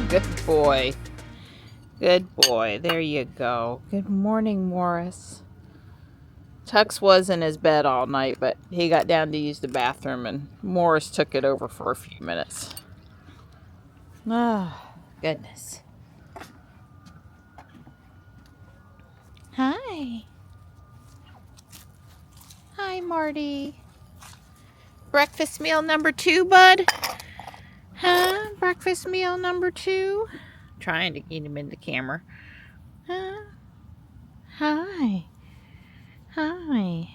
Good boy. Good boy. There you go. Good morning, Morris. Tux was in his bed all night, but he got down to use the bathroom, and Morris took it over for a few minutes. Oh, goodness. Hi. Hi, Marty. Breakfast meal number 2, bud? Huh? Breakfast meal number 2? Trying to get him in the camera. Huh? Hi. Hi.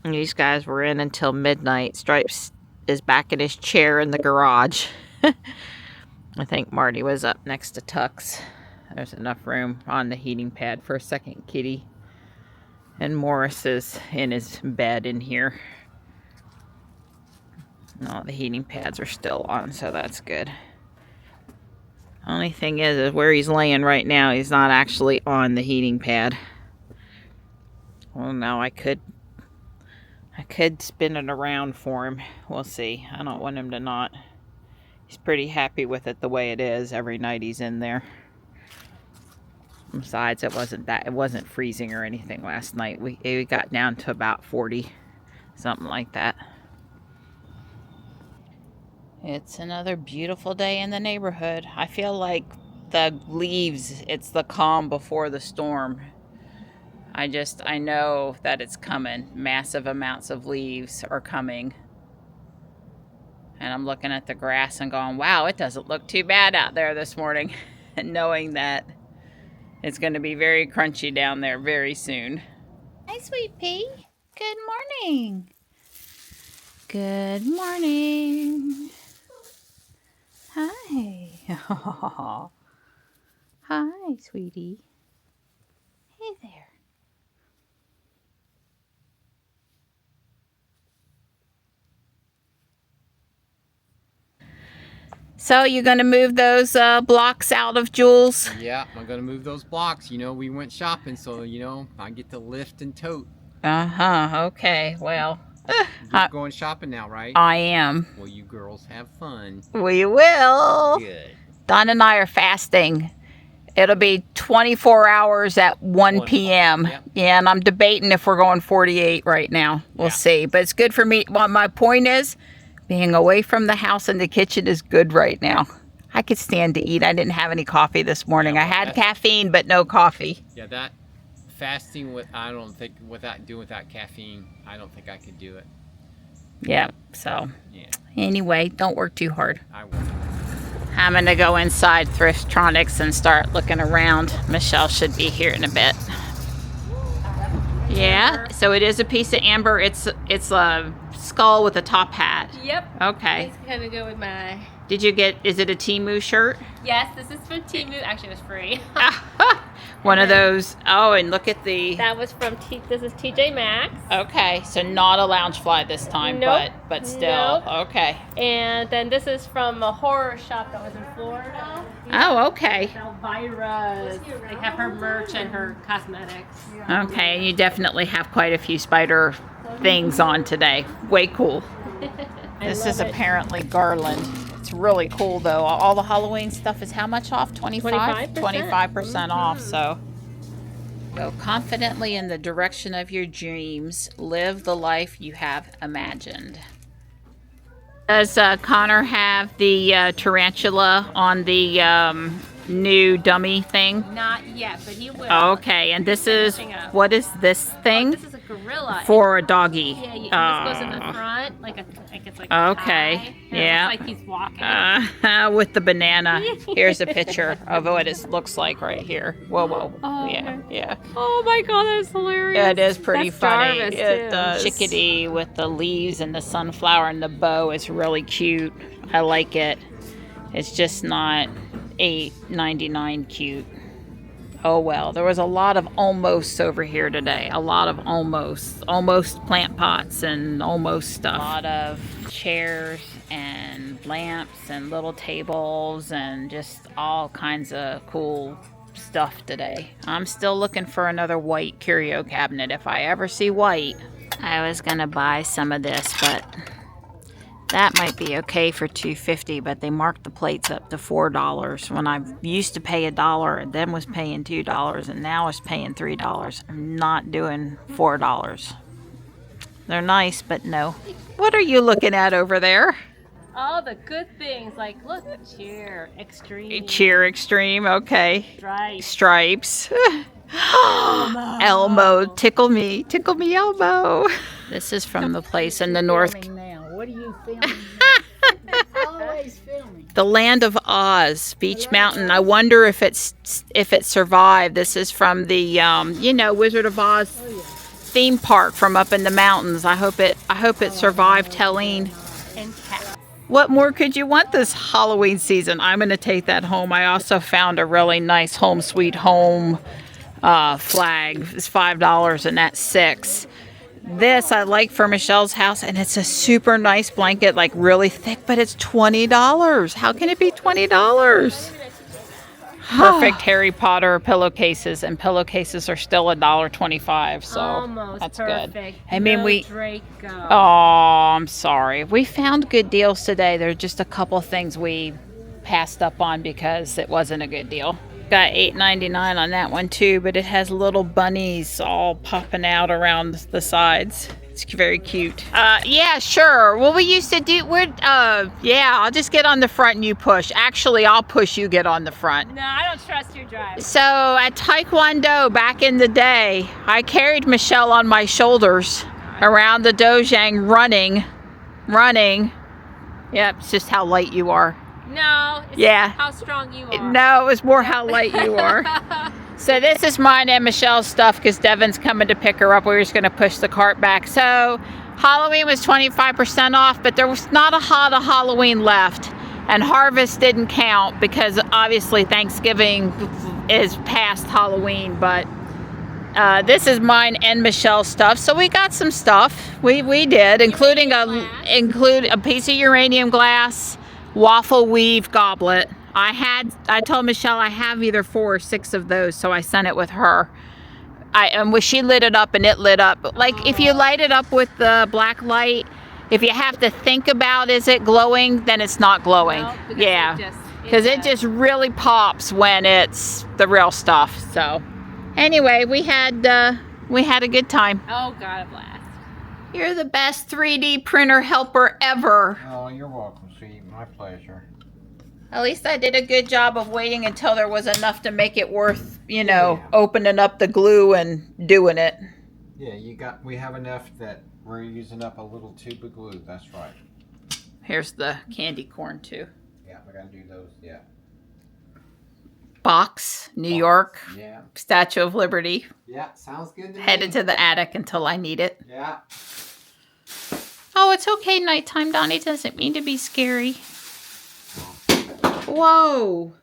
And these guys were in until midnight. Stripes is back in his chair in the garage. I think Marty was up next to Tux. There's enough room on the heating pad for a second kitty. And Morris is in his bed in here. No, the heating pads are still on, so that's good. Only thing is where he's laying right now, he's not actually on the heating pad. Well, now I could spin it around for him. We'll see. I don't want him to not. He's pretty happy with it the way it is. Every night he's in there. Besides, it wasn't freezing or anything last night. We got down to about 40, something like that. It's another beautiful day in the neighborhood. I feel like the leaves, it's the calm before the storm. I know that it's coming. Massive amounts of leaves are coming. And I'm looking at the grass and going, wow, it doesn't look too bad out there this morning. And knowing that it's going to be very crunchy down there very soon. Hi, Sweet Pea. Good morning. Good morning. Hi. Hi, sweetie. Hey there. So you're going to move those blocks out of Jules? Yeah, I'm going to move those blocks. You know, we went shopping, so, you know, I get to lift and tote. Uh-huh. Okay. Well. You're going shopping now, right? I am. Well, you girls have fun. We will. Good. Don and I are fasting. It'll be 24 hours at 1 p.m. Yep. Yeah, and I'm debating if we're going 48 right now. We'll see. But it's good for me. Well, my point is, being away from the house and the kitchen is good right now. I could stand to eat. I didn't have any coffee this morning. I had caffeine, but no coffee. Yeah, that fasting without caffeine, I don't think I could do it. Yeah, so yeah. Anyway, don't work too hard. I won't. I'm gonna go inside Thriftronics and start looking around. Michelle should be here in a bit. Yeah, so it is a piece of amber. It's a skull with a top hat. Yep. Okay. It's kind of go with my... Did you get, is it a Temu shirt? Yes, this is from Temu. Actually, it was free. One of those. Oh, and look at the... That was from, this is TJ Maxx. Okay, so not a Loungefly this time, Nope. but still. Nope. Okay. And then this is from a horror shop that was in Florida. Oh, okay. Elvira's. They have her merch and her cosmetics. Okay, and you definitely have quite a few spider things on today. Way cool. This is apparently garland. It's really cool though. All the Halloween stuff is how much off? 25%? 25% off, so. Go confidently in the direction of your dreams. Live the life you have imagined. Does Connor have the tarantula on the new dummy thing? Not yet, but he will. Okay, and this is, what is this thing? This is a gorilla. For a doggy. Yeah, this goes in the front, like it's like okay, a tie. yeah. It's like he's walking. With the banana. Here's a picture of what it looks like right here. Whoa, whoa. Oh, yeah, yeah. Oh my god, that is hilarious. It is pretty funny. Jarvis, It too. does. Chickadee with the leaves and the sunflower and the bow is really cute. I like it. It's just not $8.99 cute. Oh well, there was a lot of almosts over here today. A lot of almost plant pots and almost stuff. A lot of chairs and lamps and little tables and just all kinds of cool stuff today. I'm still looking for another white curio cabinet if I ever see white. I was gonna buy some of this, but That might be okay for $2.50, but they marked the plates up to $4 when I used to pay $1 and then was paying $2 and now is paying $3. I'm not doing $4. They're nice, but no. What are you looking at over there? All the good things, like look, cheer, extreme. Cheer Extreme, okay. Stripes. Stripes. Elmo, tickle me, Elmo. This is from the place in the north. Now, what are you filming? Always filming. The Land of Oz, Beach Mountain. I wonder if it survived. This is from the you know, Wizard of Oz theme park from up in the mountains. I hope it survived telling. And cat. What more could you want this Halloween season? I'm going to take that home. I also found a really nice Home Sweet Home flag. It's $5 and that's $6. This I like for Michelle's house, and it's a super nice blanket, like really thick, but it's $20. How can it be $20? Perfect Harry Potter pillowcases, and pillowcases are still $1.25, so Almost that's perfect. good. I mean, No Draco. Oh, I'm sorry. We found good deals today. There are just a couple things we passed up on because it wasn't a good deal. Got $8.99 on that one too, but it has little bunnies all popping out around the sides. It's very cute. Yeah, sure. Well, we used to do, yeah, I'll just get on the front and you push. Actually, I'll push, you get on the front. No, I don't trust your drive. So at Taekwondo back in the day, I carried Michelle on my shoulders around the dojang running. Yep, it's just how light you are. No, it's Yeah. how strong you are. No, it was more how light you are. So this is mine and Michelle's stuff because Devin's coming to pick her up. We were just going to push the cart back. So Halloween was 25% off, but there was not a lot of Halloween left. And Harvest didn't count because obviously Thanksgiving is past Halloween. But this is mine and Michelle's stuff. So we got some stuff. We did, including a piece of uranium glass, waffle weave goblet. I told Michelle I have either 4 or 6 of those, so I sent it with her. She lit it up and it lit up. But like if you light it up with the black light, if you have to think about is it glowing, then it's not glowing. No, because yeah, because it just really pops when it's the real stuff. So anyway, we had a good time. Oh, God, a blast. You're the best 3D printer helper ever. Oh, you're welcome, sweetie. My pleasure. At least I did a good job of waiting until there was enough to make it worth, opening up the glue and doing it. Yeah, we have enough that we're using up a little tube of glue. That's right. Here's the candy corn too. Yeah, we gotta do those. Yeah. Box, New York, Yeah. Statue of Liberty. Yeah, sounds good to Headed me. to the attic until I need it. Yeah. Oh, it's okay, nighttime, Donnie. Doesn't mean to be scary. Whoa.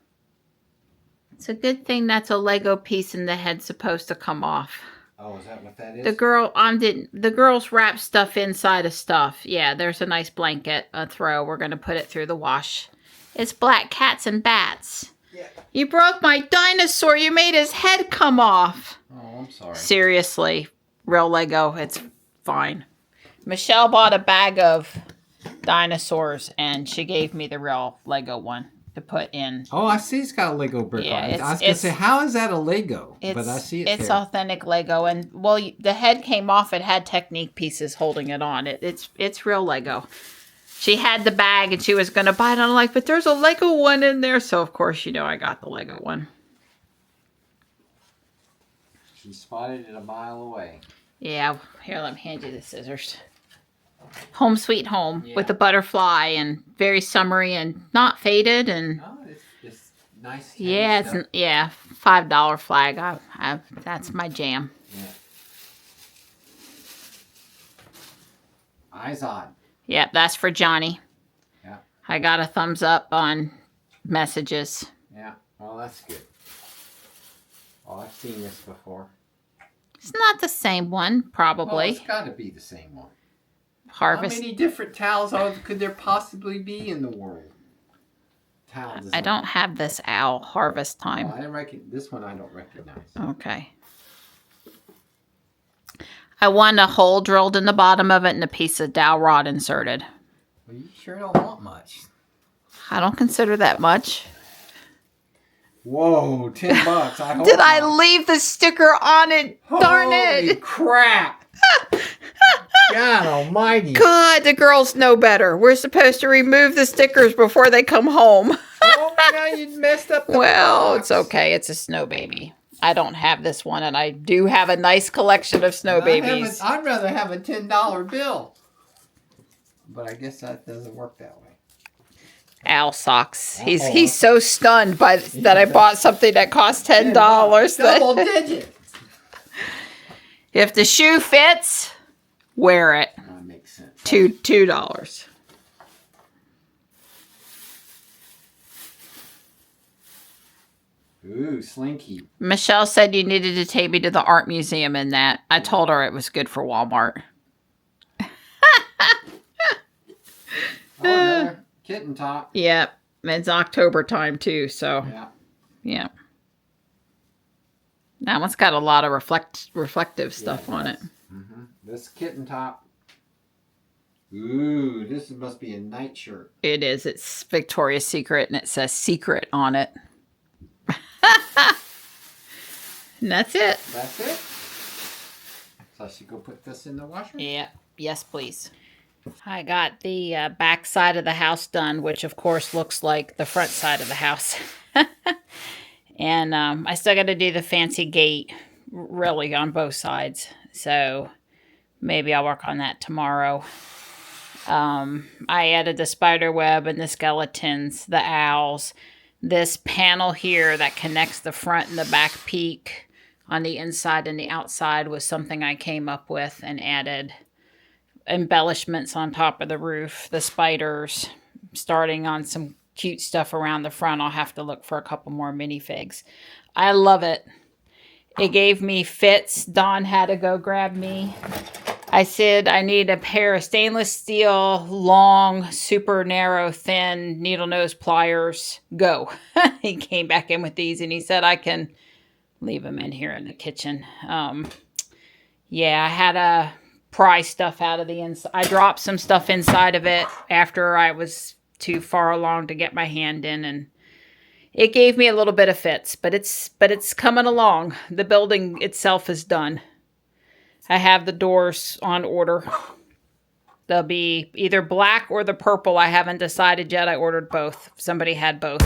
It's a good thing that's a Lego piece and the head's supposed to come off. Oh, is that what that is? The girls wrap stuff inside of stuff. Yeah, there's a nice blanket, a throw. We're going to put it through the wash. It's black cats and bats. Yeah. You broke my dinosaur. You made his head come off. Oh, I'm sorry. Seriously, real Lego. It's fine. Michelle bought a bag of dinosaurs and she gave me the real Lego one to put in. Oh, I see it's got a Lego brick Yeah, on it. I was going to say, how is that a Lego? But I see it's there. authentic Lego. And, well, the head came off. It had Technique pieces holding it on. It's real Lego. She had the bag and she was going to buy it. And I'm like, but there's a Lego one in there. So, of course, I got the Lego one. She spotted it a mile away. Yeah. Here, let me hand you the scissors. Home Sweet Home with the butterfly and very summery and not faded. And Oh, it's nice. yeah, stuff. $5 flag. That's my jam. Yeah. Eyes on. Yep, that's for Johnny. Yeah. I got a thumbs up on messages. Yeah. Well, that's good. Oh, I've seen this before. It's not the same one, Well, probably. it's got to be the same one. Harvest. How many different towels could there possibly be in the world? Towel I design. don't have this owl. Harvest time. Oh, this one I don't recognize. Okay. I want a hole drilled in the bottom of it and a piece of dowel rod inserted. Well, you sure don't want much. I don't consider that much. Whoa, $10. I hope Did I not. leave the sticker on it? Darn Holy it. crap. God almighty. God, the girls know better. We're supposed to remove the stickers before they come home. Oh my God, you messed up the Well, box. it's okay. It's a snow baby. I don't have this one, and I do have a nice collection of snow babies. I'd rather have a $10 bill. But I guess that doesn't work that way. Owl socks. Uh-oh. He's so stunned by that I bought something that cost $10. Double digit. If the shoe fits, wear it. That makes sense. $2. Ooh, slinky. Michelle said you needed to take me to the art museum in that. I told her it was good for Walmart. Oh, another kitten top. Yep. It's October time too, so Yeah. yeah. That one's got a lot of reflective stuff on it. Mm-hmm. This kitten top. Ooh, this must be a night shirt. It is. It's Victoria's Secret, and it says secret on it. And that's it. That's it. So I should go put this in the washer? Yeah. Yes, please. I got the back side of the house done, which of course looks like the front side of the house. And I still got to do the fancy gate, really, on both sides. So maybe I'll work on that tomorrow. I added the spider web and the skeletons, the owls. This panel here that connects the front and the back peak on the inside and the outside was something I came up with and added embellishments on top of the roof, the spiders, starting on some cute stuff around the front. I'll have to look for a couple more minifigs. I love it. It gave me fits. Dawn had to go grab me. I said I need a pair of stainless steel, long, super narrow, thin needle nose pliers. Go. He came back in with these and he said I can leave them in here in the kitchen. Yeah, I had to pry stuff out of the inside. I dropped some stuff inside of it after I was too far along to get my hand in, and it gave me a little bit of fits, but it's coming along. The building itself is done. I have the doors on order. They'll be either black or the purple. I haven't decided yet. I ordered both. Somebody had both.